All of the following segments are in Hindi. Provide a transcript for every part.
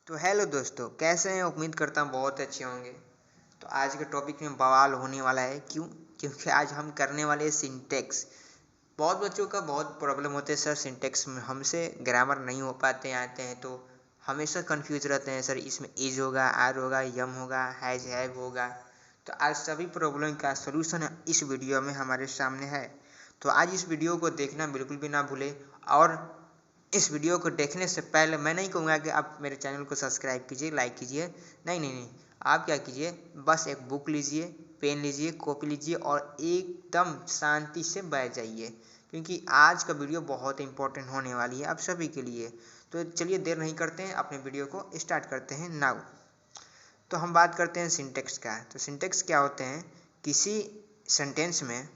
तो हेलो दोस्तों, कैसे हैं? उम्मीद करता हूँ बहुत अच्छे होंगे। तो आज के टॉपिक में बवाल होने वाला है। क्यों? क्योंकि आज हम करने वाले हैं सिंटेक्स। बहुत बच्चों का बहुत प्रॉब्लम होते हैं सर, सिंटेक्स में हमसे ग्रामर नहीं हो पाते आते हैं तो हमेशा कंफ्यूज रहते हैं सर, इसमें इज होगा, आर होगा, यम होगा, हैज हैव होगा। तो आज सभी प्रॉब्लम का सलूशन इस वीडियो में हमारे सामने है। तो आज इस वीडियो को देखना बिल्कुल भी ना भूले। और इस वीडियो को देखने से पहले मैं नहीं कहूँगा कि आप मेरे चैनल को सब्सक्राइब कीजिए, लाइक कीजिए। नहीं नहीं नहीं, आप क्या कीजिए, बस एक बुक लीजिए, पेन लीजिए, कॉपी लीजिए और एकदम शांति से बैठ जाइए, क्योंकि आज का वीडियो बहुत इंपॉर्टेंट होने वाली है आप सभी के लिए। तो चलिए देर नहीं करते हैं, अपने वीडियो को स्टार्ट करते हैं नाउ। तो हम बात करते हैं सिंटेक्स का। तो सिंटेक्स क्या होते हैं? किसी सेंटेंस में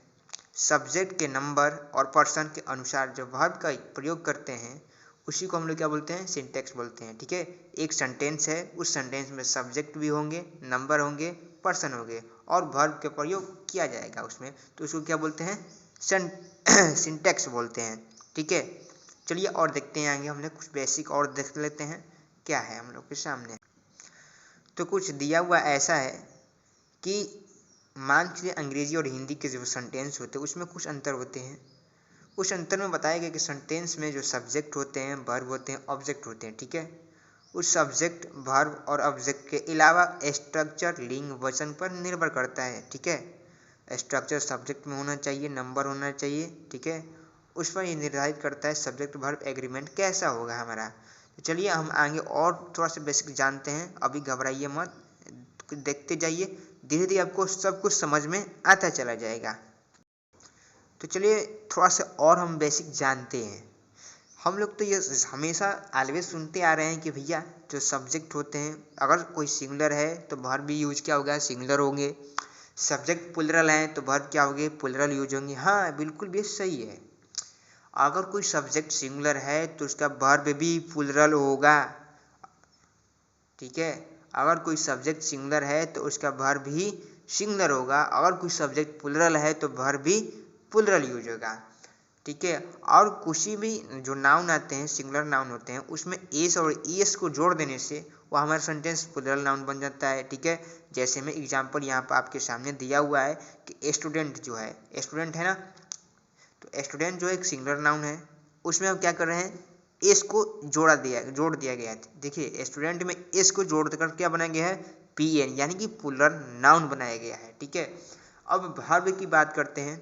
सब्जेक्ट के नंबर और पर्सन के अनुसार जो वर्ब का प्रयोग करते हैं उसी को हम लोग क्या बोलते हैं? सिंटेक्स बोलते हैं। ठीक है, एक सेंटेंस है, उस सेंटेंस में सब्जेक्ट भी होंगे, नंबर होंगे, पर्सन होंगे और वर्ब के प्रयोग किया जाएगा उसमें, तो उसको क्या बोलते हैं? सिंटेक्स बोलते हैं। ठीक है, चलिए और देखते हैं आगे। हमने कुछ बेसिक और देख लेते हैं क्या है हम लोग के सामने। तो कुछ दिया हुआ ऐसा है कि मान लीजिए अंग्रेजी और हिंदी के जो सेंटेंस होते हैं उसमें कुछ अंतर होते हैं। उस अंतर में बताया गया कि सेंटेंस में जो सब्जेक्ट होते हैं, वर्ब होते हैं, ऑब्जेक्ट होते हैं। ठीक है, उस सब्जेक्ट, वर्ब और ऑब्जेक्ट के अलावा स्ट्रक्चर लिंग वचन पर निर्भर करता है। ठीक है, स्ट्रक्चर सब्जेक्ट में होना चाहिए, नंबर होना चाहिए। ठीक है, उस पर ये निर्धारित करता है सब्जेक्ट वर्ब एग्रीमेंट कैसा होगा हमारा। तो चलिए हम आगे और थोड़ा सा बेसिक जानते हैं, अभी घबराइए मत, देखते जाइए, धीरे धीरे आपको सब कुछ समझ में आता चला जाएगा। तो चलिए थोड़ा सा और हम बेसिक जानते हैं। हम लोग तो ये हमेशा ऑलवेज सुनते आ रहे हैं कि भैया जो सब्जेक्ट होते हैं, अगर कोई सिंगुलर है तो वर्ब भी यूज क्या होगा? सिंगुलर होंगे। सब्जेक्ट प्लुरल है तो वर्ब क्या होंगे? प्लुरल यूज होंगे। हाँ बिल्कुल भी सही है। अगर कोई सब्जेक्ट सिंगुलर है तो उसका वर्ब भी प्लुरल होगा। ठीक है, अगर कोई सब्जेक्ट सिंगुलर है तो उसका वर्ब भी सिंगुलर होगा। अगर कोई सब्जेक्ट प्लुरल है तो वर्ब भी प्लुरल यूज होगा। ठीक है, और कुछ भी जो नाउन आते हैं, सिंगुलर नाउन होते हैं, उसमें एस और ईएस को जोड़ देने से वो हमारा सेंटेंस प्लुरल नाउन बन जाता है। ठीक है, जैसे में एग्जांपल यहाँ पर आपके सामने दिया हुआ है कि स्टूडेंट जो है, स्टूडेंट है ना, तो स्टूडेंट जो एक सिंगुलर नाउन है, उसमें हम क्या कर रहे हैं? एस को जोड़ दिया गया है। देखिए स्टूडेंट में एस को जोड़ कर क्या बनाया गया है? पीएन, यानी कि प्लुरल नाउन बनाया गया है। ठीक है, अब वर्ब की बात करते हैं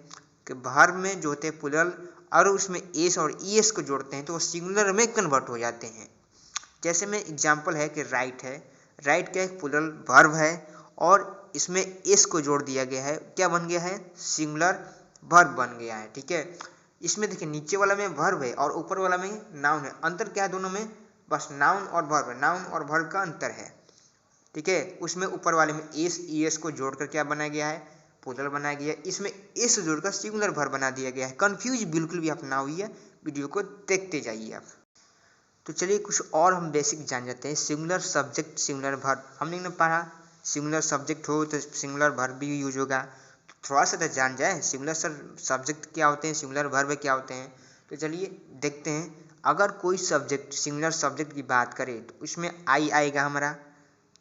कि वर्ब में जो होते हैं प्लुरल, और उसमें एस और ईएस को जोड़ते हैं तो वो सिंगुलर में कन्वर्ट हो जाते हैं। जैसे में एग्जांपल है कि राइट है, राइट क्या एक प्लुरल वर्ब है और इसमें एस को जोड़ दिया गया है, क्या बन गया है? सिंगुलर वर्ब बन गया है। ठीक है, इसमें देखिए नीचे वाला में वर्ब है और ऊपर वाला में नाउन है। अंतर क्या है दोनों में? बस नाउन और वर्ब, नाउन और वर्ब का अंतर है। ठीक है, उसमें ऊपर वाले में एस ईएस को जोड़कर क्या बनाया गया है? प्लुरल बनाया गया है। इसमें एस जोड़कर सिंगुलर वर्ब बना दिया गया है। कंफ्यूज बिल्कुल भी आप ना होइए, वीडियो को देखते जाइए आप। तो चलिए कुछ और हम बेसिक जान जाते हैं। सिंगुलर सब्जेक्ट, सिंगुलर वर्ब हमने ना पढ़ा। सिंगुलर सब्जेक्ट हो तो सिंगुलर वर्ब भी यूज होगा। तो थोड़ा सा तो जान जाए सिंगुलर सब्जेक्ट क्या होते हैं, सिंगुलर वर्ब क्या होते हैं। तो चलिए देखते हैं। अगर कोई सब्जेक्ट सिंगुलर सब्जेक्ट की बात करें तो उसमें आई आएगा हमारा,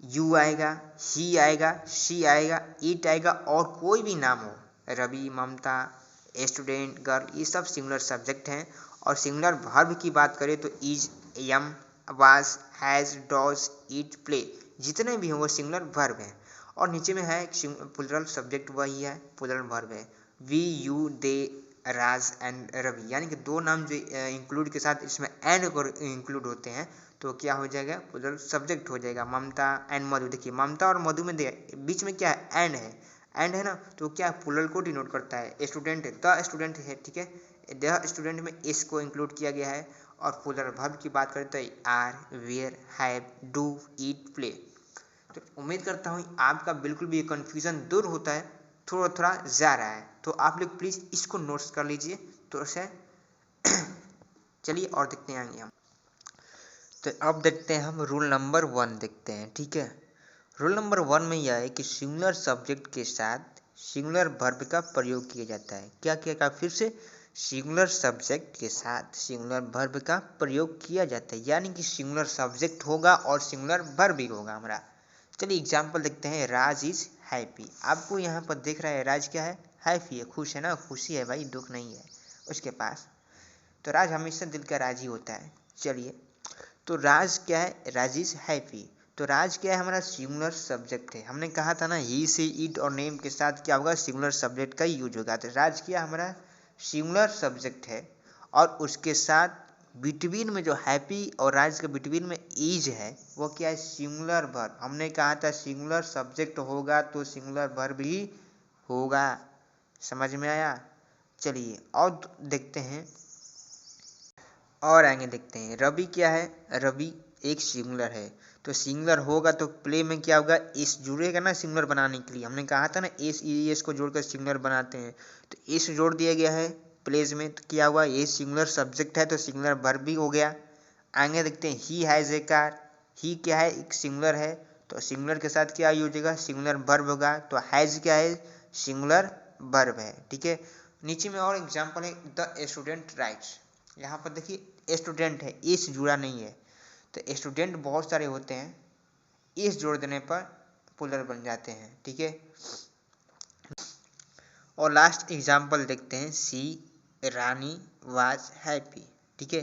यू आएगा, ही आएगा, शी आएगा, इट आएगा और कोई भी नाम हो, रवि, ममता, स्टूडेंट, गर्ल, ये सब सिंगुलर सब्जेक्ट हैं। और सिंगुलर वर्ब की बात करें तो is, am, was, has, does, eat, play, जितने भी हैं वो सिंगुलर वर्ब हैं। और नीचे में है प्लुरल सब्जेक्ट, वही है प्लुरल वर्ब है। We, you, they, Raj and Ravi, यानी कि दो नाम जो इंक्लूड के साथ इसमें एंड इंक्लूड होते हैं तो क्या हो जाएगा? प्लुरल सब्जेक्ट हो जाएगा। ममता एंड मधु, देखिए ममता और मधु में बीच में क्या है? एंड है, एंड है ना, तो क्या प्लुरल को डिनोट करता है। स्टूडेंट, द स्टूडेंट है। ठीक है, द स्टूडेंट में एस को इंक्लूड किया गया है। और प्लुरल वर्ब की बात करें तो are, were, have, do, eat, play. तो उम्मीद करता हूँ आपका बिल्कुल भी कन्फ्यूज़न दूर होता है, थोड़ा थोड़ा जा रहा है। तो आप लोग प्लीज़ इसको नोट्स कर लीजिए तो से चलिए और देखते हैं आगे हम। तो अब देखते हैं हम रूल नंबर 1 देखते हैं। ठीक है, रूल नंबर 1 में यह है कि सिंगुलर सब्जेक्ट के साथ सिंगुलर वर्ब का प्रयोग किया जाता है। क्या किया? फिर से सिंगुलर सब्जेक्ट के साथ सिंगुलर वर्ब का प्रयोग किया जाता है, यानी कि सिंगुलर सब्जेक्ट होगा और सिंगुलर वर्ब भी होगा हमारा। चलिए एग्जाम्पल देखते हैं। राज इज हैप्पी। आपको यहाँ पर देख रहा है राज क्या है, हैप्पी है, खुश है ना, खुशी है भाई, दुख नहीं है उसके पास। तो राज हमेशा दिल का राज ही होता है। चलिए, तो राज क्या है, राज इज हैप्पी। तो राज क्या है, हमारा सिंगुलर सब्जेक्ट है। हमने कहा था ना ही से इट और नेम के साथ क्या होगा, सिंगुलर सब्जेक्ट का यूज होगा। तो राज क्या हमारा सिंगुलर सब्जेक्ट है और उसके साथ बिटवीन में जो हैप्पी और राज के बिटवीन में इज है वो क्या है, सिंगुलर वर्ब। हमने कहा था सिंगुलर सब्जेक्ट होगा तो सिंगुलर वर्ब भी होगा। समझ में आया। चलिए और देखते हैं, और आगे देखते हैं। रवि क्या है, रवि एक सिंगुलर है। तो सिंगुलर होगा तो प्ले में क्या होगा, एस जुड़ेगा ना सिंगुलर बनाने के लिए। हमने कहा था ना एस ई एस को जोड़कर सिंगुलर बनाते हैं, तो एस जोड़ दिया गया है प्लेज में। तो क्या हुआ, ये सिंगुलर सब्जेक्ट है तो सिंगुलर वर्ब भी हो गया। आगे देखते हैं। He has a car. ही क्या है, एक सिंगुलर है तो सिंगुलर के साथ क्या यूज होगा, सिंगुलर वर्ब होगा। तो हैज़ क्या है, सिंगुलर वर्ब है। ठीक है। नीचे में और एग्जाम्पल है। The student rights. यहाँ पर देखिए स्टूडेंट है, एस जुड़ा नहीं है। तो स्टूडेंट बहुत सारे होते हैं, एस जोड़ देने पर प्लूरल बन जाते हैं। ठीक है। और लास्ट एग्जाम्पल देखते हैं। सी रानी वाज हैप्पी। ठीक है।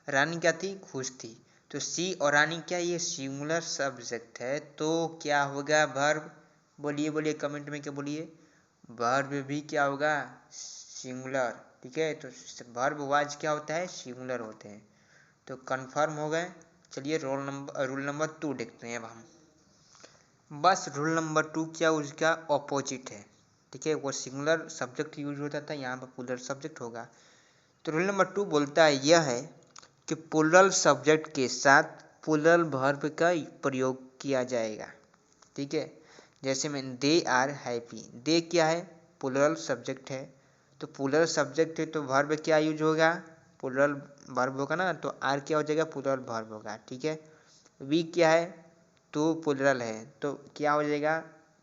रानी क्या थी, खुश थी। तो सी और रानी क्या, ये सिंगुलर सब्जेक्ट है तो क्या होगा, वर्ब। बोलिए बोलिए कमेंट में क्या बोलिए, वर्ब भी क्या होगा, सिंगुलर। ठीक है। तो वर्ब वाज क्या होता है, सिंगुलर होते हैं। तो कंफर्म हो गए। चलिए रूल नंबर 2 देखते हैं अब हम। बस रूल नंबर 2 क्या, उसका ऑपोजिट है। ठीक है। वो सिंगुलर सब्जेक्ट यूज होता था, यहाँ पर प्लूरल सब्जेक्ट होगा। तो रूल नंबर 2 बोलता है यह है कि प्लूरल सब्जेक्ट के साथ प्लूरल वर्ब का प्रयोग किया जाएगा। ठीक है। जैसे में दे आर हैप्पी। दे क्या है, प्लूरल सब्जेक्ट है। तो प्लूरल सब्जेक्ट है तो वर्ब क्या यूज होगा, प्लूरल वर्ब होगा ना। तो आर क्या हो जाएगा, प्लूरल वर्ब होगा। ठीक है। वी क्या है, तो प्लूरल है तो क्या हो जाएगा,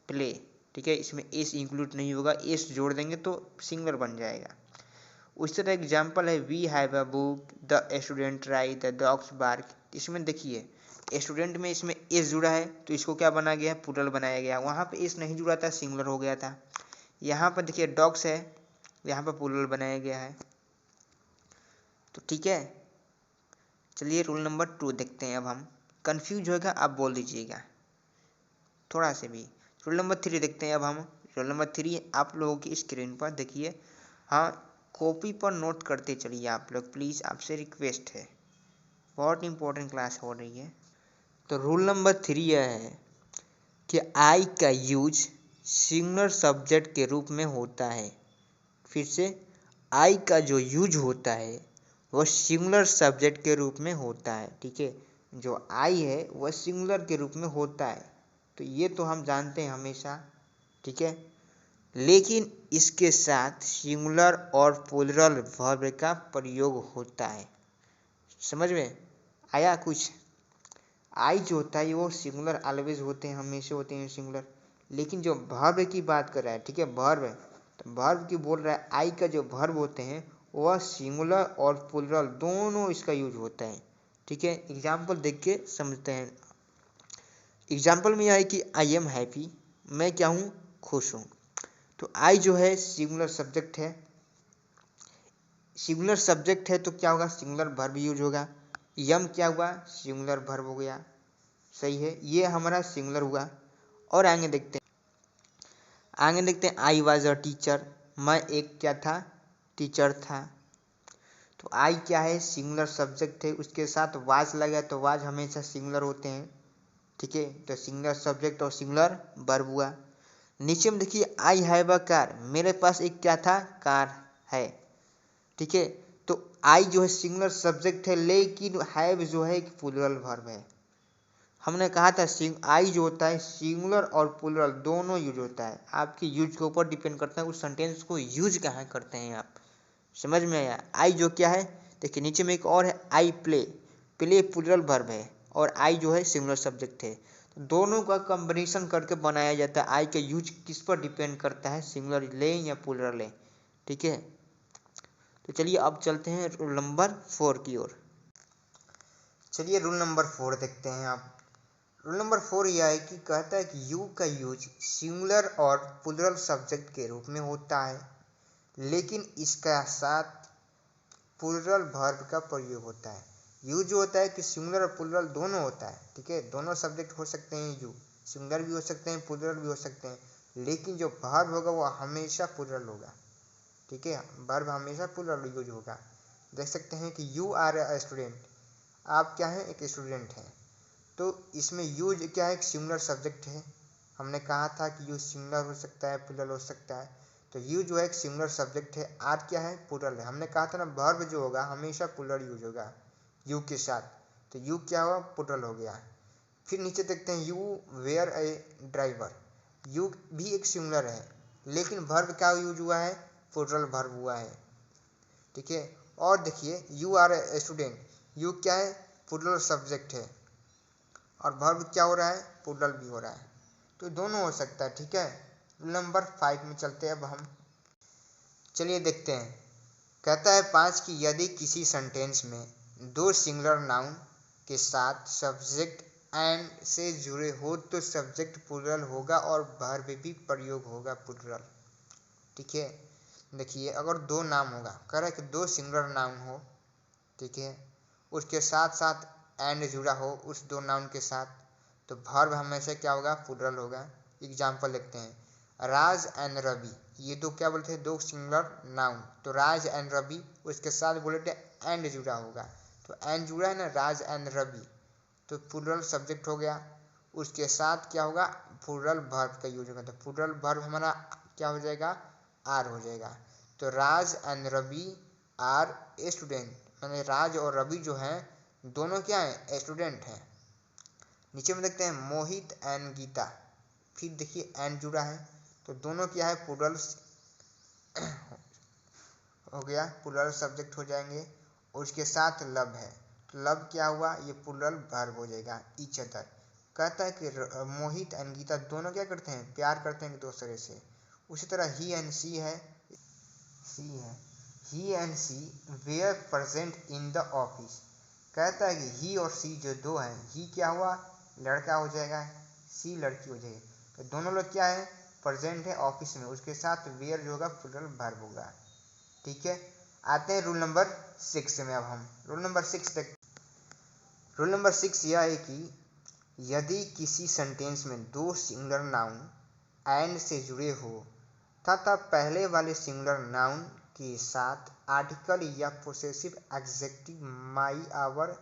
प्ले। ठीक है। इसमें एस इंक्लूड नहीं होगा, एस जोड़ देंगे तो सिंगुलर बन जाएगा। उस तरह एग्जाम्पल है। We have a book, the student write, the dogs bark. इसमें देखिए स्टूडेंट में इसमें एस जुड़ा है तो इसको क्या बना गया, प्लूरल बनाया गया। वहाँ पे एस नहीं जुड़ा था, सिंगुलर हो गया था। यहाँ पर देखिए डॉग्स है, यहाँ पर प्लूरल बनाया गया है। तो ठीक है। चलिए रूल नंबर 2 देखते हैं अब हम। कंफ्यूज होगा आप बोल दीजिएगा थोड़ा से भी। रूल नंबर 3 देखते हैं अब हम। रूल नंबर 3 आप लोगों की स्क्रीन पर देखिए। हाँ, कॉपी पर नोट करते चलिए आप लोग, प्लीज़ आपसे रिक्वेस्ट है, बहुत इंपॉर्टेंट क्लास हो रही है। तो रूल नंबर 3 यह है कि आई का यूज सिंगुलर सब्जेक्ट के रूप में होता है। फिर से, आई का जो यूज होता है वह सिंगुलर सब्जेक्ट के रूप में होता है। ठीक है। जो आई है वह सिंगुलर के रूप में होता है, तो ये तो हम जानते हैं हमेशा। ठीक है। लेकिन इसके साथ सिंगुलर और प्लूरल वर्ब का प्रयोग होता है। समझ में आया कुछ। आई जो होता है वो सिंगुलर ऑलवेज होते हैं, हमेशा होते हैं सिंगुलर। लेकिन जो वर्ब की बात कर रहा है, ठीक है, वर्ब, तो वर्ब की बोल रहा है आई का जो वर्ब होते हैं वह सिंगुलर और प्लूरल दोनों इसका यूज होता है। ठीक है। एग्जाम्पल देख के समझते हैं। एग्जाम्पल में यह है कि आई एम हैप्पी, मैं क्या हूँ, खुश हूँ। तो आई जो है सिंगुलर सब्जेक्ट है। सिंगुलर सब्जेक्ट है तो क्या होगा, सिंगुलर वर्ब यूज होगा। यम क्या हुआ, सिंगुलर वर्ब हो गया। सही है, ये हमारा सिंगुलर हुआ। और आगे देखते हैं। आई वाज अ टीचर, मैं एक क्या था, टीचर था। तो आई क्या है, सिंगुलर सब्जेक्ट है, उसके साथ वाज लगा तो वाज हमेशा सिंगुलर होते हैं। ठीक है। तो सिंगुलर सब्जेक्ट और सिंगुलर वर्ब हुआ। नीचे में देखिए आई हैव अ कार, मेरे पास एक क्या था, कार है। ठीक है। तो आई जो है सिंगुलर सब्जेक्ट है, लेकिन हैव जो है एक प्लूरल वर्ब है। हमने कहा था आई जो होता है सिंगुलर और प्लूरल दोनों यूज होता है। आपके यूज के ऊपर डिपेंड करता है उस सेंटेंस को यूज कहाँ करते हैं आप। समझ में आया। आई जो क्या है, देखिए नीचे में एक और है I play. Play plural verb है और आई जो है सिंगुलर सब्जेक्ट है। तो दोनों का कॉम्बिनेशन करके बनाया जाता है। आई का यूज किस पर डिपेंड करता है, सिंगुलर ले या प्लूरल ले। ठीक है। तो चलिए अब चलते हैं रूल नंबर 4 की ओर। चलिए रूल नंबर 4 देखते हैं आप। रूल नंबर 4 यह है कि कहता है कि यू का यूज सिंगुलर और प्लूरल सब्जेक्ट के रूप में होता है, लेकिन इसका साथ प्लूरल वर्ब का प्रयोग होता है। यू जो होता है कि सिंगुलर और प्लूरल दोनों होता है, ठीक है, दोनों सब्जेक्ट हो सकते हैं, यू सिंगुलर भी हो सकते हैं, प्लूरल भी हो सकते हैं, लेकिन जो वर्ब होगा वो हमेशा प्लूरल होगा, ठीक है, वर्ब हमेशा प्लूरल यूज होगा। देख सकते हैं कि यू आर ए स्टूडेंट, आप क्या हैं, एक स्टूडेंट हैं। तो इसमें यूज क्या है, एक सिंगुलर सब्जेक्ट है। हमने कहा था कि यूज सिंगुलर हो सकता है, प्लूरल हो सकता है। तो यू जो है एक सिंगुलर सब्जेक्ट है, आर क्या है, प्लूरल है। हमने कहा था ना वर्ब जो होगा हमेशा प्लूरल यूज होगा यू के साथ, तो यू क्या हुआ, प्लूरल हो गया। फिर नीचे देखते हैं you were a driver, you भी एक सिंगुलर है, लेकिन वर्ब क्या यूज हुआ है, प्लूरल वर्ब हुआ है, ठीक है। और देखिए you are a student, you क्या है, प्लूरल सब्जेक्ट है, और वर्ब क्या हो रहा है, प्लूरल भी हो रहा है, तो दोनों हो सकता है, ठीक है। नंबर 5 में चलते हैं अब हम। चलिए देखते हैं, कहता है 5 कि यदि किसी सेंटेंस में दो सिंगुलर नाउन के साथ सब्जेक्ट एंड से जुड़े हो तो सब्जेक्ट प्लूरल होगा और वर्ब भी प्रयोग होगा प्लूरल, ठीक है। देखिए अगर दो नाम होगा, कह रहा है कि दो सिंगुलर नाउन हो, ठीक है, उसके साथ साथ एंड जुड़ा हो उस दो नाउन के साथ, तो वर्ब हमेशा क्या होगा, प्लूरल होगा। एग्जाम्पल देखते हैं, राज एंड रवि, ये दो क्या बोलते हैं, दो सिंगुलर नाउन, तो राज एंड रवि, उसके साथ बोले थे एंड जुड़ा होगा, तो एंड जुड़ा है ना, राज एंड रवि, तो प्लूरल सब्जेक्ट हो गया। उसके साथ क्या होगा, प्लूरल वर्ब का यूज होगा, तो प्लूरल वर्ब हमारा क्या हो जाएगा, आर हो जाएगा। तो Raj and Ravi are a student, मैंने राज और रवि जो हैं दोनों क्या हैं, स्टूडेंट हैं। नीचे में देखते हैं मोहित एंड गीता, फिर देखिए एंड जुड़ा है, तो दोनों क्या है, प्लूरल हो गया, प्लूरल सब्जेक्ट हो जाएंगे। और उसके साथ लब है, तो लब क्या हुआ, ये प्लूरल वर्ब हो जाएगा, ईच अदर। कहता है कि मोहित एंड गीता दोनों क्या करते हैं, प्यार करते हैं एक दूसरे से। उसी तरह ही एंड सी है, he and she were present in the office. कहता है कि ही और सी जो दो हैं, ही क्या हुआ, लड़का हो जाएगा, सी लड़की हो जाएगी, तो दोनों लोग क्या है, प्रेजेंट है ऑफिस में, उसके साथ वेयर जो होगा प्लूरल वर्ब होगा, ठीक है। आते हैं रूल नंबर 6 में। अब हम रूल नंबर 6 तक, रूल नंबर 6 यह है कि यदि किसी सेंटेंस में दो सिंगुलर नाउन एंड से जुड़े हो तथा पहले वाले सिंगुलर नाउन के साथ आर्टिकल या possessive adjective my, our,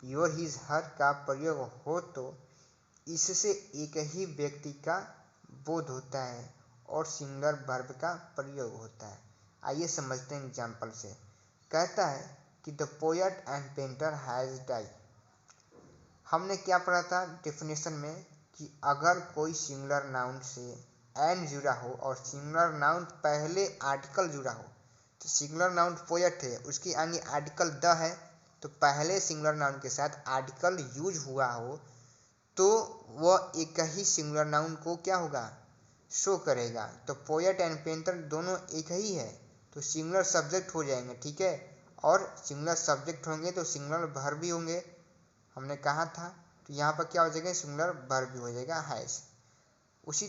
your, his, her का प्रयोग हो तो इससे एक ही व्यक्ति का बोध होता है और सिंगुलर वर्ब का प्रयोग होता है। आइए समझते हैं एग्जाम्पल से। कहता है कि the poet and painter has died. हमने क्या पढ़ा था डेफिनेशन में कि अगर कोई सिंगुलर नाउन से एंड जुड़ा हो और सिंगुलर नाउन पहले आर्टिकल जुड़ा हो, तो सिंगुलर नाउन पोएट है, उसकी आगे आर्टिकल द है, तो पहले सिंगुलर नाउन के साथ आर्टिकल यूज हुआ हो तो वह एक ही सिंगुलर नाउन को क्या होगा, शो करेगा। तो पोएट एंड पेंटर दोनों एक ही है, तो सिंगुलर सब्जेक्ट हो जाएंगे, ठीक है। और सिंगुलर सब्जेक्ट होंगे तो सिंगुलर वर्ब भी होंगे, हमने कहा था। तो यहाँ पर क्या हो जाएगा, सिंगुलर वर्ब भी हो जाएगा, हैज। उसी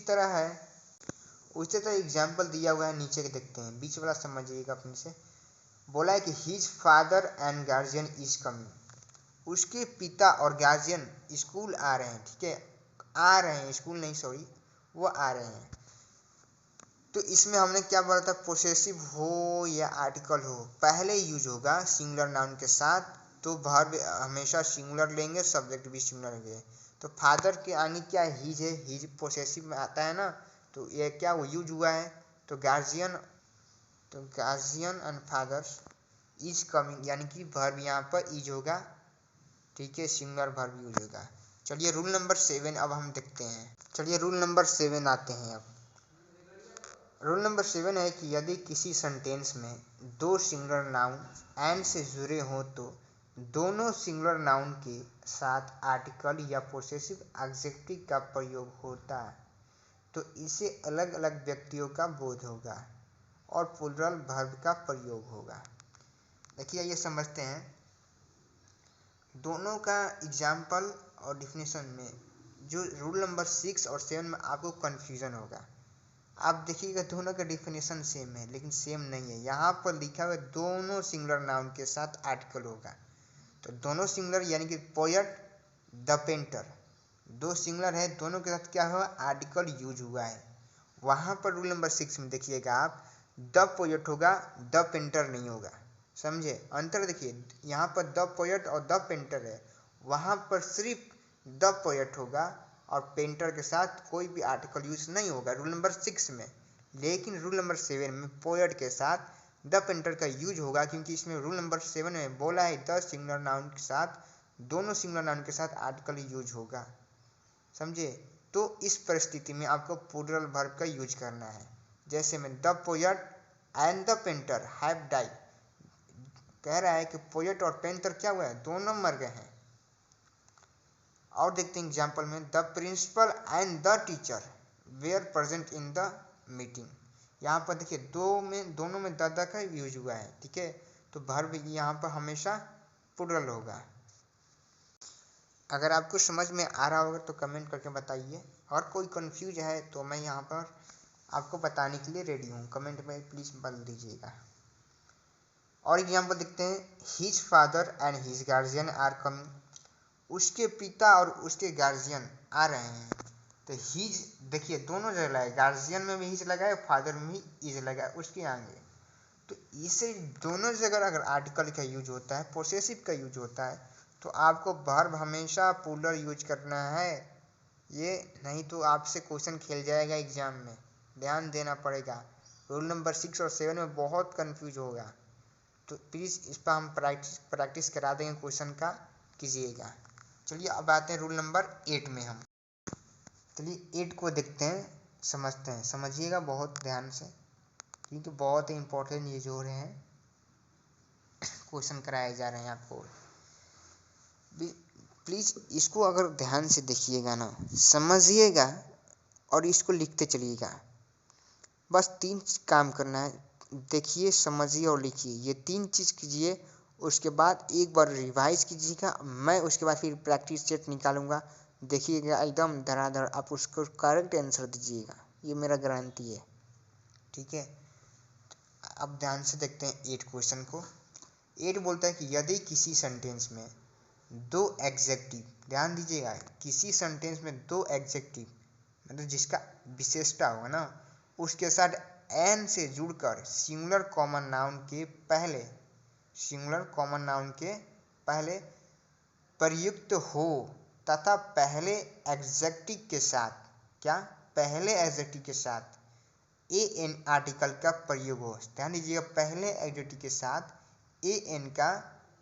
तरह एग्जाम्पल दिया हुआ है, नीचे के देखते हैं, बीच वाला समझिएगा अपने से। बोला है कि his father and guardian is coming, उसके पिता और गार्जियन स्कूल आ रहे हैं, ठीक है, आ रहे हैं, स्कूल नहीं सॉरी, वो आ रहे हैं। तो इसमें हमने क्या बोला था, पोसेसिव हो या आर्टिकल हो पहले यूज होगा सिंगुलर नाउन के साथ, तो वर्ब हमेशा सिंगुलर लेंगे, सब्जेक्ट भी सिंगुलर लेंगे। तो फादर के आगे क्या है, हिज है, हिज पोसेसिव में आता है ना, तो ये क्या वो यूज हुआ है। तो guardian and fathers is coming, यानी कि वर्ब यहाँ पर इज होगा, ठीक है, सिंगुलर वर्ब यूज होगा। चलिए रूल नंबर 7 अब हम देखते हैं। चलिए रूल नंबर 7 आते हैं अब। रूल नंबर 7 है कि यदि किसी सेंटेंस में दो सिंगुलर नाउन एंड से जुड़े हों तो दोनों सिंगुलर नाउन के साथ आर्टिकल या पोसेसिव एडजेक्टिव का प्रयोग होता है तो इसे अलग अलग व्यक्तियों का बोध होगा और प्लूरल वर्ब का प्रयोग होगा। देखिए ये समझते हैं दोनों का एग्जाम्पल और डिफिनेशन में। जो रूल नंबर 6 और 7 में आपको कन्फ्यूज़न होगा। आप देखिएगा दोनों का डिफिनेशन सेम है लेकिन सेम नहीं है। यहाँ पर लिखा हुआ दोनों सिंगुलर नाउन के साथ आर्टिकल होगा, तो दोनों सिंगुलर यानी कि पोएट द पेंटर, दो सिंगुलर है, दोनों के साथ क्या हुआ आर्टिकल यूज हुआ है। वहाँ पर रूल नंबर 6 में देखिएगा आप द पोएट होगा, द पेंटर नहीं होगा। समझे अंतर? देखिए यहाँ पर द पोएट और द पेंटर है, वहाँ पर सिर्फ द पोएट होगा और पेंटर के साथ कोई भी आर्टिकल यूज नहीं होगा रूल नंबर 6 में। लेकिन रूल नंबर 7 में पोएट के साथ द पेंटर का यूज होगा, क्योंकि इसमें रूल नंबर 7 में बोला है द सिंगुलर नाउन के साथ, दोनों सिंगुलर नाउन के साथ आर्टिकल यूज होगा। समझे? तो इस परिस्थिति में आपको प्लूरल वर्ब का यूज करना है। जैसे में the poet and the painter have died, कह रहा है कि पोएट और पेंटर क्या हुआ है, दोनों मर गए हैं। और देखते हैं एग्जाम्पल में the principal and the teacher were present in the meeting. यहाँ पर देखिए दोनों में द का यूज हुआ है, ठीक है। तो वर्ब यहाँ पर हमेशा प्लूरल होगा। अगर आपको समझ में आ रहा होगा तो कमेंट करके बताइए, और कोई कंफ्यूज है तो मैं यहाँ पर आपको बताने के लिए रेडी हूँ, कमेंट में प्लीज़ बता दीजिएगा। और एग्जाम्पल देखते हैं his father and his guardian are coming, उसके पिता और उसके गार्जियन आ रहे हैं। तो हिज देखिए दोनों जगह लगा है, गार्जियन में भी हिज लगा है, फादर में भी हिज लगा है उसके आगे। तो इसे दोनों जगह अगर आर्टिकल का यूज होता है, पोसेसिव का यूज होता है, तो आपको वर्ब हमेशा प्लूरल यूज करना है। ये नहीं तो आपसे क्वेश्चन खेल जाएगा एग्जाम में, ध्यान देना पड़ेगा। रूल नंबर 6 और 7 में बहुत कंफ्यूज होगा, तो प्लीज़ इस पर हम प्रैक्टिस करा देंगे, क्वेश्चन का कीजिएगा। चलिए अब आते हैं रूल नंबर 8 में। हम चलिए 8 को देखते हैं, समझते हैं, समझिएगा बहुत ध्यान से, क्योंकि बहुत ही इम्पोर्टेंट ये जो रहे हैं क्वेश्चन कराए जा रहे हैं आपको। प्लीज़ इसको अगर ध्यान से देखिएगा ना, समझिएगा और इसको लिखते चलिएगा। बस 3 काम करना है, देखिए, समझिए और लिखिए, ये 3 चीज़ कीजिए। उसके बाद एक बार रिवाइज कीजिएगा, मैं उसके बाद फिर प्रैक्टिस सेट निकालूंगा, देखिएगा एकदम धड़ाधड़ आप उसको करेक्ट आंसर दीजिएगा, ये मेरा गारंटी है, ठीक है। अब ध्यान से देखते हैं 8 क्वेश्चन को। 8 बोलता है कि यदि किसी सेंटेंस में 2 एडजेक्टिव, ध्यान दीजिएगा, किसी सेंटेंस में 2 एडजेक्टिव मतलब जिसका विशेषता होगा ना, उसके साथ एन से जुड़कर सिंगुलर कॉमन नाउन के पहले प्रयुक्त हो तथा पहले एडजेक्टिव के साथ पहले एडजेक्टिव के साथ ए एन आर्टिकल का प्रयोग हो। ध्यान दीजिएगा, पहले एडजेक्टिव के साथ ए एन का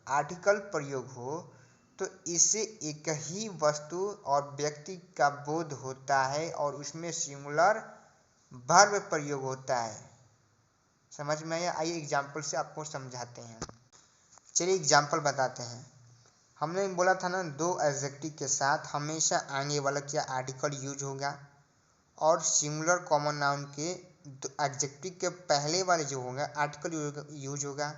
आर्टिकल प्रयोग हो तो इससे एक ही वस्तु और व्यक्ति का बोध होता है और उसमें सिंगुलर वर्ब प्रयोग होता है। समझ में आया? आइए एग्जाम्पल से आपको समझाते हैं। चलिए एग्जाम्पल बताते हैं। हमने बोला था ना, 2 एडजेक्टिव के साथ हमेशा आगे वाला क्या आर्टिकल यूज होगा, और सिंगुलर कॉमन नाउन के एडजेक्टिव के पहले वाले जो होगा आर्टिकल यूज होगा।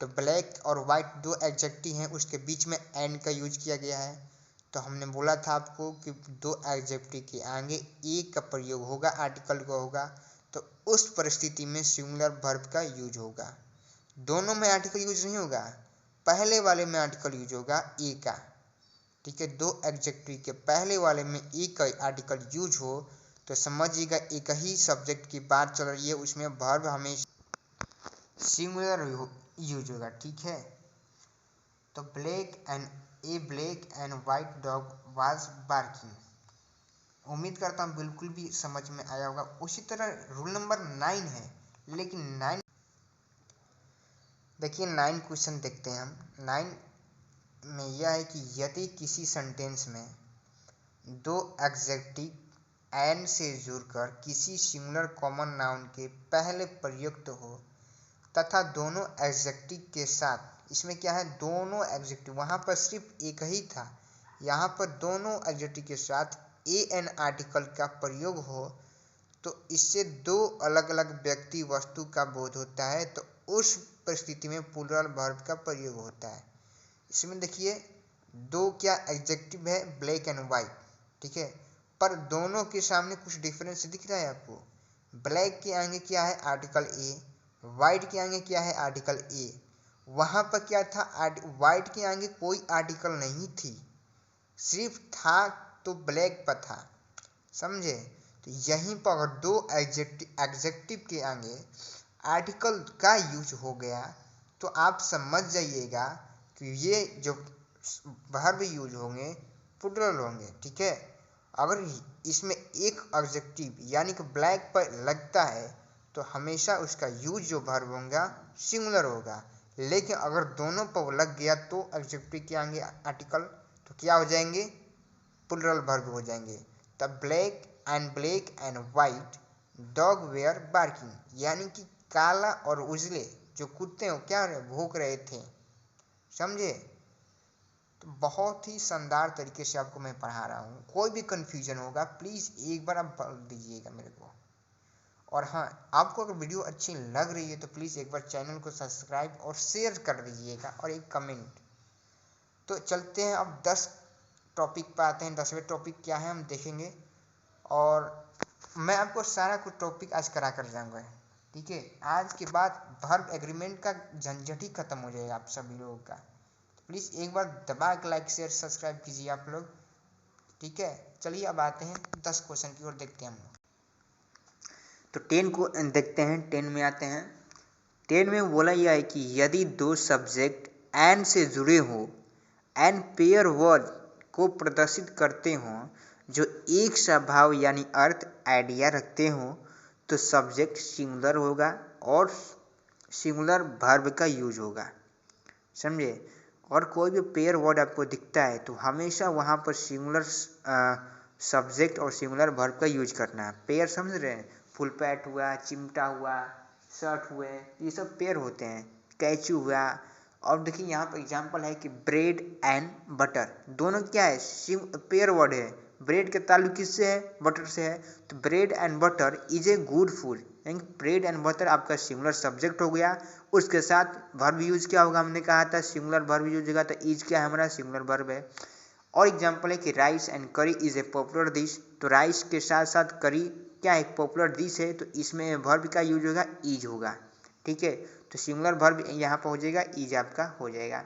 तो ब्लैक और वाइट 2 एडजेक्टिव हैं, उसके बीच में एन का यूज किया गया है। तो हमने बोला था आपको कि 2 एडजेक्टिव के आगे ए का प्रयोग होगा, आर्टिकल का होगा, तो उस परिस्थिति में सिंगुलर वर्ब का यूज होगा। दोनों में आर्टिकल यूज नहीं होगा, पहले वाले में आर्टिकल यूज होगा ए का, ठीक है। 2 एडजेक्टिव के पहले वाले में ए का आर्टिकल यूज हो तो समझिएगा एक ही सब्जेक्ट की बात चल रही है, उसमें वर्ब हमेशा सिंगुलर यूज होगा, ठीक है। तो black and white dog was barking, उम्मीद करता हूँ बिल्कुल भी समझ में आया होगा। उसी तरह रूल नंबर 9 है, लेकिन 9 देखिए 9 क्वेश्चन देखते हैं हम। 9 में यह है कि यदि किसी सेंटेंस में 2 एडजेक्टिव एन से जुड़कर किसी सिंगुलर कॉमन नाउन के पहले प्रयुक्त हो तथा दोनों एडजेक्टिव के साथ, इसमें क्या है, दोनों एडजेक्टिव, वहाँ पर सिर्फ एक ही था, यहाँ पर दोनों एडजेक्टिव के साथ ए एन आर्टिकल का प्रयोग हो तो इससे 2 अलग अलग व्यक्ति वस्तु का बोध होता है। तो उस परिस्थिति में प्लूरल वर्ब का प्रयोग होता है। इसमें देखिए दो क्या एडजेक्टिव है, ब्लैक एंड वाइट, ठीक है, पर दोनों के सामने कुछ डिफरेंस दिख रहा है आपको। ब्लैक के आगे क्या है, आर्टिकल ए, वाइट के आगे क्या है, आर्टिकल ए। वहां पर क्या था, वाइट के आगे कोई आर्टिकल नहीं थी, सिर्फ था तो ब्लैक पर था, समझे। तो यहीं पर अगर दो एडजेक्टिव के आगे आर्टिकल का यूज हो गया तो आप समझ जाइएगा कि ये जो वर्ब यूज होंगे प्लूरल होंगे, ठीक है। अगर इसमें एक एडजेक्टिव यानी कि ब्लैक पर लगता है तो हमेशा उसका यूज जो वर्ब होगा सिंगुलर होगा, लेकिन अगर दोनों पर लग गया तो एडजेक्टिव के आगे आर्टिकल तो क्या हो जाएंगे, प्लूरल वर्ब हो जाएंगे। The black and white dog were barking, यानी कि काला और उजले जो कुत्ते हो क्या भौंक रहे थे, समझे। तो बहुत ही शानदार तरीके से आपको मैं पढ़ा रहा हूँ, कोई भी कंफ्यूजन होगा प्लीज़ एक बार आप बोल दीजिएगा मेरे को। और हाँ, आपको अगर वीडियो अच्छी लग रही है तो प्लीज़ एक बार चैनल को सब्सक्राइब और शेयर कर दीजिएगा और एक कमेंट। तो चलते हैं अब 10 टॉपिक पे आते हैं। 10वें टॉपिक क्या है हम देखेंगे, और मैं आपको सारा कुछ टॉपिक आज करा कर जाऊँगा, ठीक है। आज के बाद वर्ब एग्रीमेंट का झंझट ही खत्म हो जाएगा आप सभी लोगों का। तो प्लीज़ एक बार दबा के लाइक शेयर सब्सक्राइब कीजिए आप लोग, ठीक है। चलिए अब आते हैं 10 क्वेश्चन की ओर, देखते हैं हम लोग। तो 10 को देखते हैं। 10 में आते हैं। 10 में बोला यह है कि यदि दो सब्जेक्ट एंड से जुड़े हो एंड पेयर वर्ड को प्रदर्शित करते हों जो एक सा भाव यानी अर्थ आइडिया रखते हों तो सब्जेक्ट सिंगुलर होगा और सिंगुलर वर्ब का यूज होगा, समझे। और कोई भी पेयर वर्ड आपको दिखता है तो हमेशा वहाँ पर सिंगुलर सब्जेक्ट और सिंगुलर वर्ब का यूज करना है। पेयर समझ रहे हैं, फुल पैट हुआ, चिमटा हुआ, शर्ट हुए, ये सब पेयर होते हैं, कैचू हुआ। और देखिए यहाँ पर एग्जांपल है कि ब्रेड एंड बटर, दोनों क्या है, पेयर वर्ड है। ब्रेड के ताल्लुक किससे है, बटर से है, तो bread and butter is a good food, यानी ब्रेड एंड बटर आपका सिंगुलर सब्जेक्ट हो गया, उसके साथ वर्ब यूज क्या होगा, हमने कहा था सिंगुलर वर्ब यूज होगा, तो इज क्या है हमारा, सिंगुलर वर्ब है। और एग्जांपल है कि राइस एंड करी इज ए पॉपुलर डिश, तो राइस के साथ साथ करी क्या एक पॉपुलर डिश है, तो इसमें वर्ब का यूज होगा, इज होगा, ठीक है। तो सिंगुलर वर्ब यहाँ पर हो जाएगा, इज आपका हो जाएगा।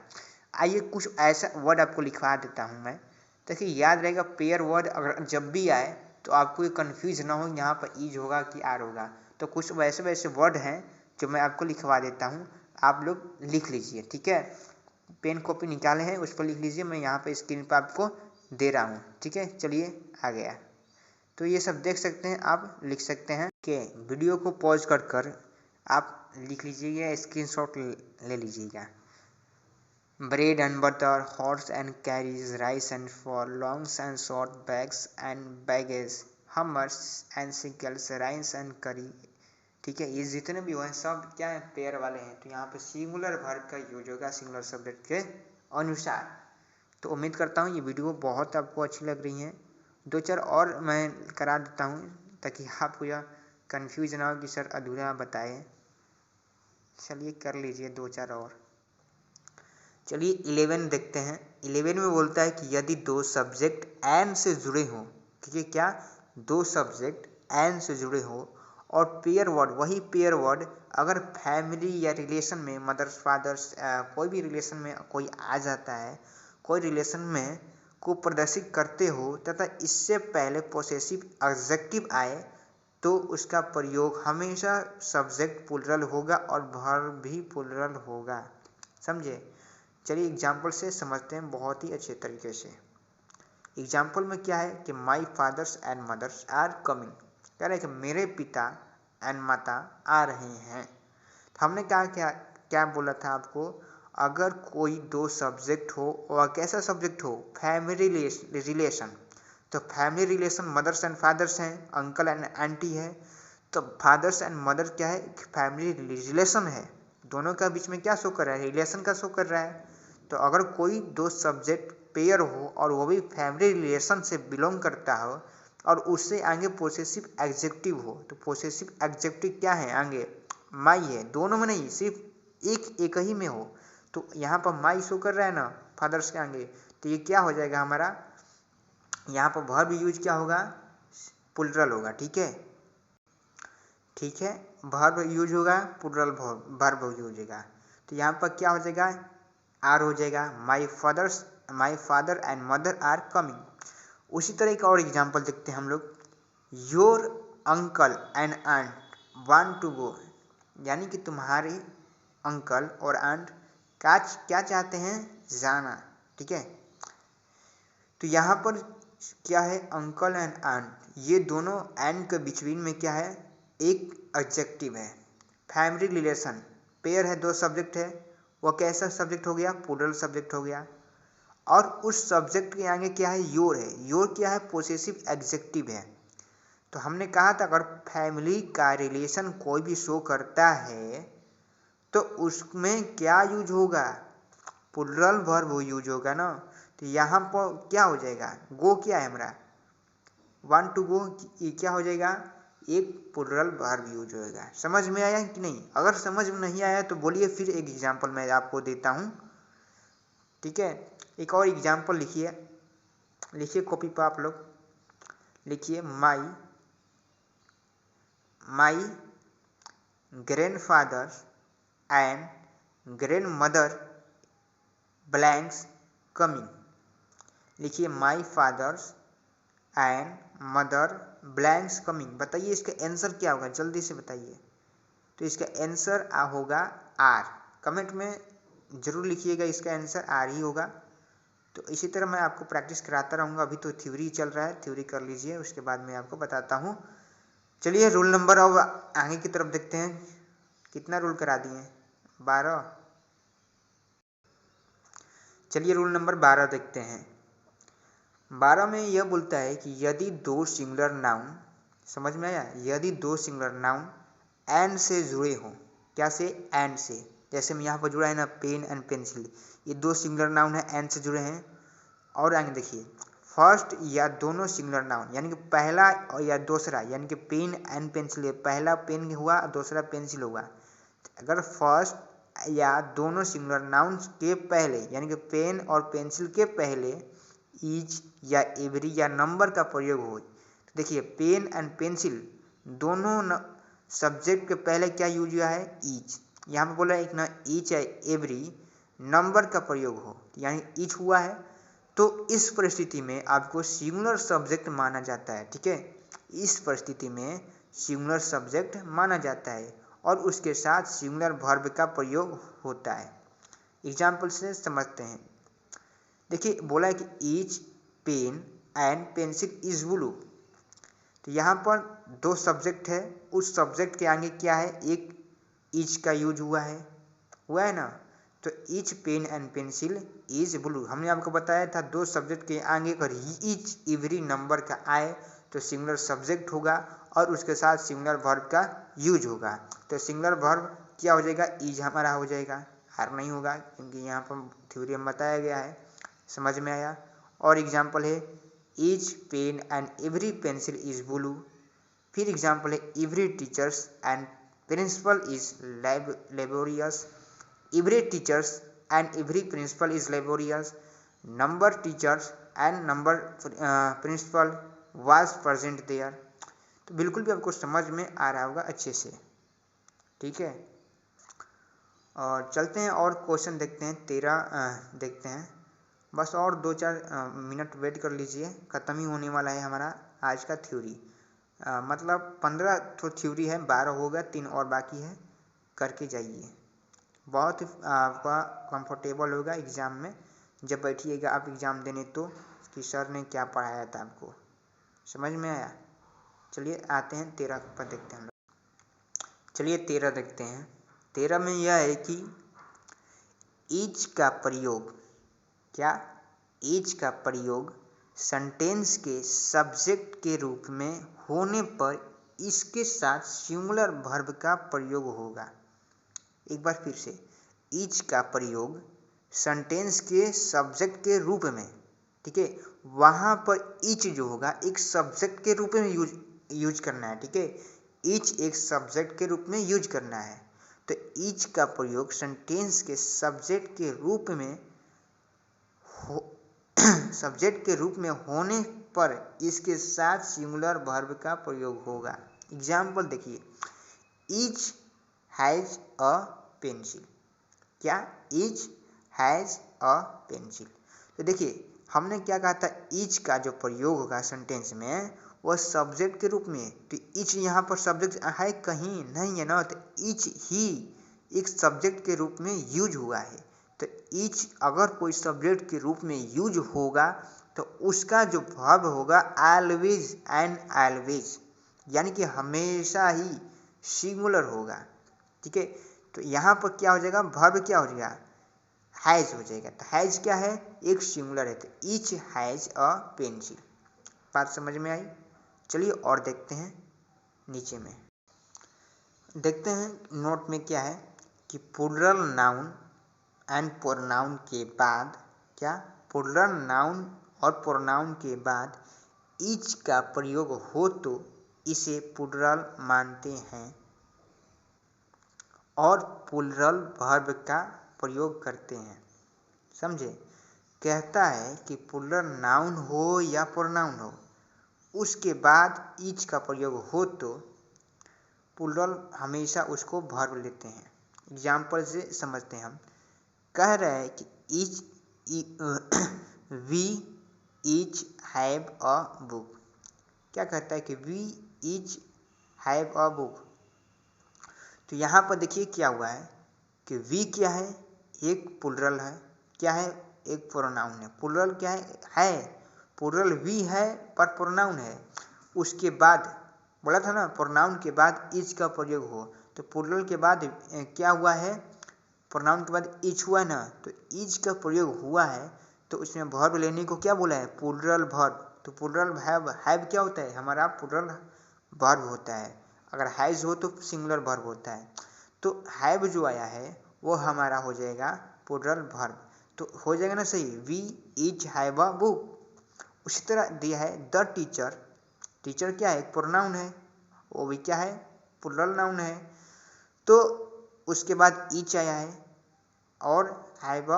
आइए कुछ ऐसा वर्ड आपको लिखवा देता हूँ मैं, ताकि याद रहेगा। पेयर वर्ड अगर जब भी आए तो आपको ये कन्फ्यूज ना हो यहाँ पर इज होगा कि आर होगा। तो कुछ वैसे वैसे वर्ड हैं जो मैं आपको लिखवा देता हूँ, आप लोग लिख लीजिए, ठीक है। पेन कॉपी निकाले हैं उस पर लिख लीजिए, मैं यहाँ पे स्क्रीन पर आपको दे रहा हूँ, ठीक है। चलिए आ गया, तो ये सब देख सकते हैं, आप लिख सकते हैं कि वीडियो को पॉज कर आप लिख लीजिएगा, स्क्रीनशॉट ले लीजिएगा। Bread and butter, horse and carriage, rise and fall, longs and short, bags and baggage, hammers and sickles, rice and curry, ठीक है। ये जितने भी हुए सब क्या है, पेयर वाले हैं। तो यहाँ पे सिंगुलर वर्ब का यूज होगा सिंगुलर सब्जेक्ट के अनुसार। तो उम्मीद करता हूँ ये वीडियो बहुत आपको अच्छी लग रही है। 2-4 और मैं करा देता हूँ ताकि आपको यह कन्फ्यूज ना हो कि सर अधूरा बताए। चलिए कर लीजिए 2-4 और। चलिए 11 देखते हैं। 11 में बोलता है कि यदि दो सब्जेक्ट एंड से जुड़े हों, ठीक है, क्या दो सब्जेक्ट एंड से जुड़े हो और पेयर वर्ड, वही पेयर वर्ड अगर फैमिली या रिलेशन में, मदर्स फादर्स, कोई भी रिलेशन में कोई आ जाता है, कोई रिलेशन में को प्रदर्शित करते हो तथा इससे पहले पोसेसिव एडजेक्टिव आए तो उसका प्रयोग हमेशा सब्जेक्ट प्लूरल होगा और वर्ब भी प्लूरल होगा, समझे। चलिए एग्जाम्पल से समझते हैं बहुत ही अच्छे तरीके से। एग्जाम्पल में क्या है कि my fathers and mothers are coming, कह रहे हैं कि मेरे पिता एंड माता आ रहे हैं। तो हमने कहा क्या बोला था आपको, अगर कोई दो सब्जेक्ट हो और कैसा सब्जेक्ट हो, फैमिली रिलेशन, तो family relation mothers and fathers हैं, अंकल एंड आंटी है। तो फादर्स एंड मदर क्या है, फैमिली रिलेशन है, दोनों का बीच में क्या शो कर रहा है, रिलेशन का शो कर रहा है। तो अगर कोई दो सब्जेक्ट पेयर हो और वो भी फैमिली रिलेशन से बिलोंग करता हो और उससे आगे पोसेसिव एडजेक्टिव हो, तो पोसेसिव एडजेक्टिव क्या है, आगे माई है, दोनों में नहीं, सिर्फ एक ही में हो। तो यहाँ पर माई शो कर रहा है ना फादर्स के आगे, तो ये क्या हो जाएगा हमारा, यहाँ पर वर्ब यूज क्या होगा, प्लूरल होगा। ठीक है, ठीक है, वर्ब यूज होगा, प्लूरल वर्ब यूज होगा। तो यहाँ पर क्या हो जाएगा, आर हो जाएगा, my father and mother are coming. उसी तरह एक और एग्जाम्पल देखते हैं हम लोग, your uncle and aunt want to go, यानी कि तुम्हारे अंकल और आंट क्या चाहते हैं, जाना। ठीक है, तो यहाँ पर क्या है, अंकल एंड आंट, ये दोनों एंड के बिचवीन में क्या है, एक एडजेक्टिव है। फैमिली रिलेशन पेयर है, दो सब्जेक्ट है, वो कैसा सब्जेक्ट हो गया, प्लूरल सब्जेक्ट हो गया। और उस सब्जेक्ट के आगे क्या है, योर है। योर क्या है, पोसेसिव एडजेक्टिव है। तो हमने कहा था अगर फैमिली का रिलेशन कोई भी शो करता है तो उसमें क्या यूज होगा, प्लूरल वर्ब यूज होगा ना। तो यहाँ पर क्या हो जाएगा, गो क्या है हमारा, वांट टू गो, ये क्या हो जाएगा, एक प्लूरल वर्ब यूज होगा। समझ में आया कि नहीं? अगर समझ में नहीं आया तो बोलिए, फिर एक एग्जांपल मैं आपको देता हूँ। ठीक है, एक और एग्जांपल लिखिए कॉपी पर आप लोग लिखिए, my grandfather and grandmother blanks coming. लिखिए my fathers and mother blanks coming. बताइए इसका आंसर क्या होगा, जल्दी से बताइए। तो इसका आंसर होगा आर। कमेंट में जरूर लिखिएगा, इसका आंसर आर ही होगा। तो इसी तरह मैं आपको प्रैक्टिस कराता रहूँगा। अभी तो थ्योरी चल रहा है, थ्योरी कर लीजिए, उसके बाद मैं आपको बताता हूँ। चलिए रूल नंबर अब आगे की तरफ देखते हैं, कितना रूल करा दिए, 12। चलिए रूल नंबर 12 देखते हैं। 12 में यह बोलता है कि यदि दो सिंगुलर नाउन, समझ में आया, यदि दो सिंगुलर नाउन एंड से जुड़े हों, क्या से, एंड से, जैसे मैं यहाँ पर जुड़ा है ना पेन एंड पेंसिल, ये दो सिंगुलर नाउन है, एंड से जुड़े हैं। और आगे देखिए, फर्स्ट या दोनों सिंगुलर नाउन, यानी कि पहला और या दूसरा, यानी कि पेन एंड पेंसिल, पहला पेन हुआ दूसरा पेंसिल हुआ। अगर फर्स्ट या दोनों सिंगुलर नाउन्स के पहले, यानी कि पेन और पेंसिल के पहले ईच या एवरी या नंबर का प्रयोग हो, तो देखिए पेन एंड पेंसिल दोनों सब्जेक्ट के पहले क्या यूज हुआ है, ईच। यहाँ पे बोला एक ना ईच या एवरी नंबर का प्रयोग हो, यानी ईच हुआ है, तो इस परिस्थिति में आपको सिंगुलर सब्जेक्ट माना जाता है। ठीक है, इस परिस्थिति में सिंगुलर सब्जेक्ट माना जाता है और उसके साथ सिंगुलर वर्ब का प्रयोग होता है। एग्जाम्पल से समझते हैं। देखिए बोला है कि each pen and pencil is blue. तो यहाँ पर दो सब्जेक्ट है, उस सब्जेक्ट के आगे क्या है, एक ईच का यूज हुआ है ना। तो each pen and pencil is blue, हमने आपको बताया था दो सब्जेक्ट के आगे अगर ईच एवरी नंबर का आए तो सिंगुलर सब्जेक्ट होगा और उसके साथ सिंगुलर वर्ब का यूज होगा। तो सिंगुलर वर्ब क्या हो जाएगा, इज हमारा हो जाएगा, हर नहीं होगा, क्योंकि यहाँ पर थ्योरी में बताया गया है। समझ में आया? और एग्जाम्पल है each pen and every pencil is blue. फिर एग्जाम्पल है every teachers and principal is laborious. Every teachers and every principal is laborious. Number teachers and number principal was present there. तो बिल्कुल भी आपको समझ में आ रहा होगा अच्छे से। ठीक है, और चलते हैं और क्वेश्चन देखते हैं। 13 देखते हैं, बस और 2-4 मिनट वेट कर लीजिए, ख़त्म ही होने वाला है हमारा आज का थ्योरी। मतलब 15 तो थ्योरी है, 12 होगा, 3 और बाकी है, करके जाइए। बहुत आपका कंफर्टेबल होगा एग्ज़ाम में जब बैठिएगा आप एग्ज़ाम देने, तो कि सर ने क्या पढ़ाया था आपको, समझ में आया। चलिए आते हैं 13 पर देखते हैं हम लोग। चलिए 13 देखते हैं। 13 में यह है कि ईच का प्रयोग, क्या, ईच का प्रयोग सेंटेंस के सब्जेक्ट के रूप में होने पर इसके साथ सिंगुलर वर्ब का प्रयोग होगा। एक बार फिर से, ईच का प्रयोग सेंटेंस के सब्जेक्ट के रूप में, ठीक है, वहाँ पर ईच जो होगा एक सब्जेक्ट के रूप में यूज करना है। ठीक है, ईच एक सब्जेक्ट के रूप में यूज करना है। तो ईच का प्रयोग सेंटेंस के सब्जेक्ट के रूप में सब्जेक्ट के रूप में होने पर इसके साथ सिंगुलर वर्ब का प्रयोग होगा। एग्जाम्पल देखिए, ईच हैज अ पेंसिल। क्या? Each has a pencil. तो देखिए हमने क्या कहा था, ईच का जो प्रयोग होगा सेंटेंस में वह सब्जेक्ट के रूप में। तो ईच यहाँ पर सब्जेक्ट है कहीं नहीं है ना, तो ईच ही एक सब्जेक्ट के रूप में यूज हुआ है। तो ईच अगर कोई सब्जेक्ट के रूप में यूज होगा तो उसका जो वर्ब होगा ऑलवेज एंड ऑलवेज, यानी कि हमेशा ही सिंगुलर होगा। ठीक है, तो यहाँ पर क्या हो जाएगा, वर्ब क्या हो जाएगा, हैज हो जाएगा। तो हैज क्या है, एक सिंगुलर है, तो ईच हैज अ पेंसिल। बात समझ में आई? चलिए और देखते हैं, नीचे में देखते हैं नोट में क्या है कि प्लूरल नाउन एंड प्रोनाउन के बाद, क्या, प्लूरल नाउन और प्रोनाउन के बाद ईच का प्रयोग हो तो इसे प्लूरल मानते हैं और प्लूरल वर्ब का प्रयोग करते हैं। समझे? कहता है कि प्लूरल नाउन हो या प्रोनाउन हो, उसके बाद ईच का प्रयोग हो तो प्लूरल हमेशा उसको वर्ब लेते हैं। एग्जाम्पल से समझते हैं हम। कह रहे हैं कि each we each have a book. क्या कहता है कि we each have a book. तो यहाँ पर देखिए क्या हुआ है कि वी क्या है, एक प्लूरल है, क्या है, एक प्रोनाउन है। प्लूरल क्या है, प्लूरल वी है पर प्रोनाउन है। उसके बाद बोला था ना, प्रोनाउन के बाद ईच का प्रयोग हो, तो प्लूरल के बाद क्या हुआ है, प्रोनाउन के बाद ईच हुआ है ना, तो ईच का प्रयोग हुआ है, तो उसमें वर्ब लेने को क्या बोला है, प्लूरल वर्ब। तो प्लूरल हैव क्या होता है, हमारा प्लूरल वर्ब होता है। अगर हैज हो तो सिंगुलर वर्ब होता है। तो हैव जो आया है वो हमारा हो जाएगा प्लूरल वर्ब। तो हो जाएगा ना सही, we each have a book. उसी तरह दिया है द टीचर। टीचर क्या है, एक प्रोनाउन है, वो भी क्या है, प्लूरल नाउन है। तो उसके बाद ईच आया है और हैव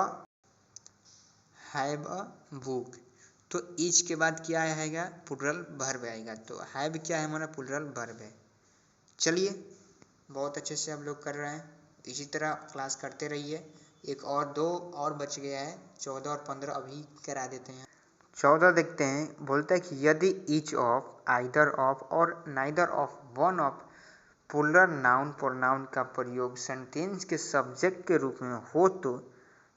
अ बुक। तो ईच के बाद क्या आएगा, प्लूरल वर्ब आएगा। तो हैव क्या है, हमारा प्लूरल वर्ब है। चलिए, बहुत अच्छे से हम लोग कर रहे हैं, इसी तरह क्लास करते रहिए। एक और दो और बच गया है, 14 और 15 अभी करा देते हैं। 14 देखते हैं, बोलता है कि यदि ईच ऑफ, आइदर ऑफ और neither of one of plural noun pronoun का प्रयोग सेंटेंस के सब्जेक्ट के रूप में हो तो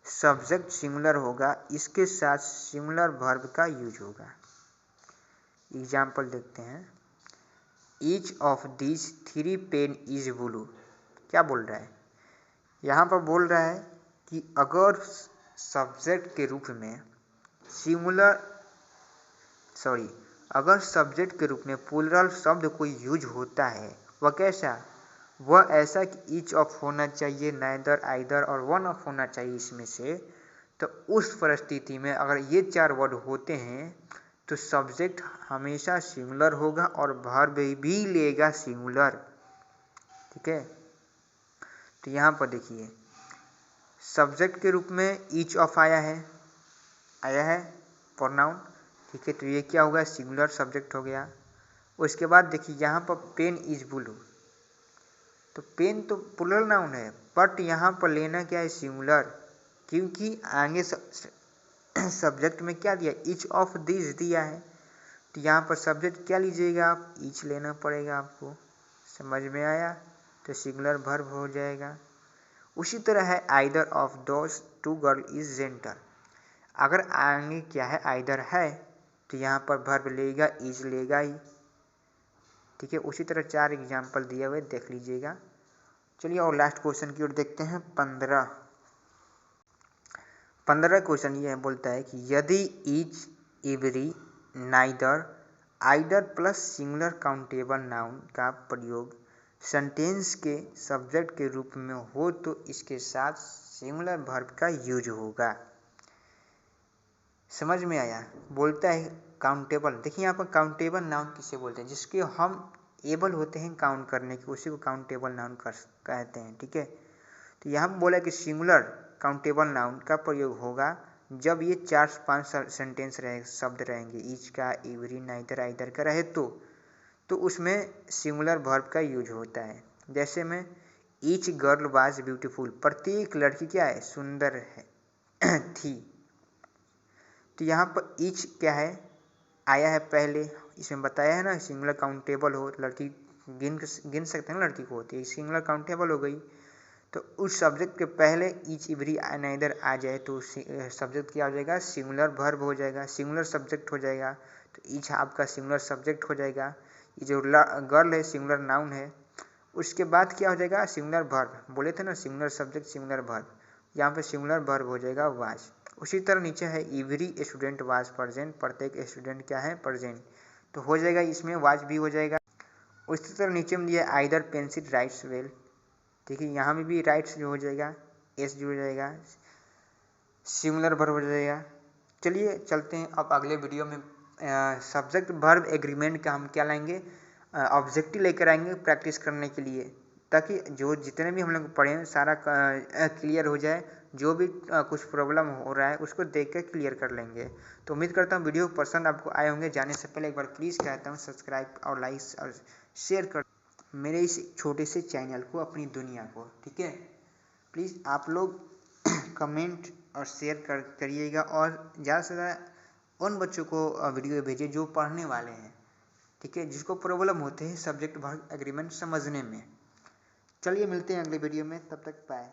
सब्जेक्ट सिंगुलर होगा, इसके साथ सिंगुलर वर्ब का यूज होगा। एग्जाम्पल देखते हैं, each of this 3 pen is blue. क्या बोल रहा है, यहाँ पर बोल रहा है कि अगर सब्जेक्ट के रूप में अगर सब्जेक्ट के रूप में प्लूरल शब्द कोई यूज होता है, वह कैसा, वह ऐसा कि ईच ऑफ होना चाहिए, नाइदर, आइदर और वन ऑफ होना चाहिए इसमें से। तो उस परिस्थिति में अगर ये 4 वर्ड होते हैं तो सब्जेक्ट हमेशा सिंगुलर होगा और वर्ब भी लेगा सिंगुलर। ठीक है, तो यहाँ पर देखिए सब्जेक्ट के रूप में ईच ऑफ आया है प्रोनाउन। ठीक है, तो ये क्या होगा, सिंगुलर सब्जेक्ट हो गया। उसके बाद देखिए यहाँ पर पेन इज ब्लू। तो पेन तो प्लूरल नाउन है, बट यहाँ पर लेना क्या है, सिंगुलर, क्योंकि आगे सब्जेक्ट में क्या दिया, ईच ऑफ दिस दिया है। तो यहाँ पर सब्जेक्ट क्या लीजिएगा आप, ईच लेना पड़ेगा आपको। समझ में आया? तो सिंगुलर वर्ब हो जाएगा। उसी तरह है either of those 2 girl is gentle. अगर आगे क्या है, आइदर है, तो यहाँ पर वर्ब लेगा, इज लेगा ही। ठीक है, उसी तरह 4 एग्जाम्पल दिए हुए देख लीजिएगा। चलिए और लास्ट क्वेश्चन की ओर देखते हैं। 15 क्वेश्चन ये बोलता है कि यदि each, every, neither, either plus singular countable noun का प्रयोग सेंटेंस के सब्जेक्ट के रूप में हो तो इसके साथ सिंगुलर वर्ब का यूज होगा। समझ में आया? बोलता है काउंटेबल। देखिए यहाँ पर काउंटेबल नाउन किसे बोलते हैं, जिसके हम एबल होते हैं काउंट करने के, उसी को काउंटेबल नाउन कहते हैं। ठीक है, तो यहाँ पर बोला कि सिंगुलर काउंटेबल नाउन का प्रयोग होगा जब ये 4 से 5 सेंटेंस रहे, शब्द रहेंगे, ईच का, एवरी, नाइदर, आइदर का रहे तो उसमें सिंगुलर वर्ब का यूज होता है। जैसे में ईच गर्ल वाज ब्यूटीफुल, प्रत्येक लड़की क्या है, सुंदर है थी। तो यहाँ पर ईच क्या है, आया है पहले, इसमें बताया है ना सिंगुलर काउंटेबल हो, लड़की गिन सकते हैं ना लड़की को, होती है सिंगुलर काउंटेबल हो गई। तो उस सब्जेक्ट के पहले ईच, एवरी, नाइदर आ जाए तो सब्जेक्ट क्या हो जाएगा, सिंगुलर वर्ब हो जाएगा, सिंगुलर सब्जेक्ट हो जाएगा। तो ईच आपका सिंगुलर सब्जेक्ट हो जाएगा, ये जो गर्ल है सिंगुलर नाउन है। उसके बाद क्या हो जाएगा, सिंगुलर वर्ब, बोले थे ना सिंगुलर सब्जेक्ट सिंगुलर वर्ब, यहाँ पे सिंगुलर वर्ब हो जाएगा वाज। उसी तरह नीचे है एवरी स्टूडेंट वाज प्रेजेंट, प्रत्येक स्टूडेंट क्या है, प्रेजेंट, तो हो जाएगा इसमें वाज भी हो जाएगा। उसी तरह नीचे में दिया आइदर पेंसिल राइट्स वेल, ठीक है, यहाँ में भी राइट्स जो हो जाएगा, एस जो हो जाएगा, सिंगुलर वर्ब हो जाएगा। चलिए चलते हैं अब अगले वीडियो में सब्जेक्ट वर्ब एग्रीमेंट का हम क्या लाएंगे, ऑब्जेक्टिव लेकर आएंगे प्रैक्टिस करने के लिए, ताकि जो जितने भी हम लोग पढ़े हैं सारा क्लियर हो जाए, जो भी कुछ प्रॉब्लम हो रहा है उसको देख कर क्लियर कर लेंगे। तो उम्मीद करता हूँ वीडियो पसंद आपको आए होंगे। जाने से पहले एक बार प्लीज़ कहता हूँ सब्सक्राइब और लाइक और शेयर कर मेरे इस छोटे से चैनल को, अपनी दुनिया को, ठीक है। प्लीज़ आप लोग कमेंट और शेयर करिएगा और ज़्यादा से ज़्यादा उन बच्चों को वीडियो भेजिए जो पढ़ने वाले हैं, ठीक है, जिसको प्रॉब्लम होते हैं सब्जेक्ट वर्ब एग्रीमेंट समझने में। चलिए मिलते हैं अगले वीडियो में, तब तक बाय।